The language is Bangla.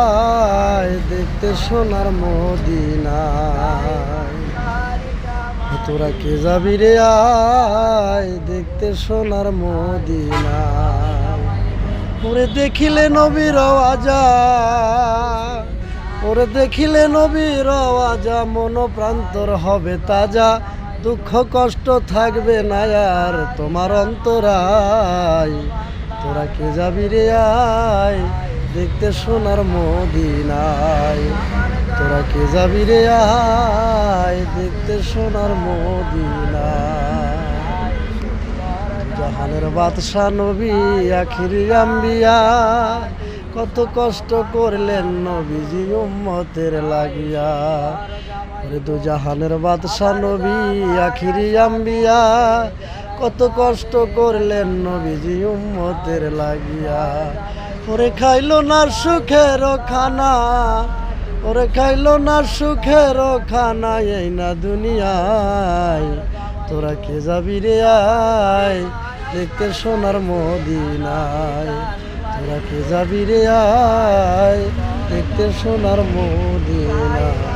আয় দেখতে সোনার মদিনা। তোরা কে যাবি রে আয় দেখতে সোনার মদিনা। ওরে দেখিলে নবীর আওয়াজা, ওরে দেখিলে নবীর আওয়াজা, মন প্রান্তর হবে তাজা, দুঃখ কষ্ট থাকবে না আর তোমার অন্তরায়। তোরা কে যাবি রে আয় দেখতে সোনার মদিনায়। তোরা কে যাবি রে আয় দেখতে সোনার মদিনা। জাহানের বাদশা নবী আখিরি আম্বিয়া, কত কষ্ট করলেন নবীজি উম্মতের লাগিয়া। ওরে দু জাহানের বাদশা নবী আখিরি আম্বিয়া, কত কষ্ট করলেন নবীজি উম্মতের লাগিয়া। ওরে খাইলো না সুখের খানা, ওরে খাইলো না সুখের খানা এই না দুনিয়ায়। তোরা কে যাবি রে আয় দেখতে সোনার মদিনায়। তোরা কে যাবি রে আয় দেখতে সোনার মদিনায়।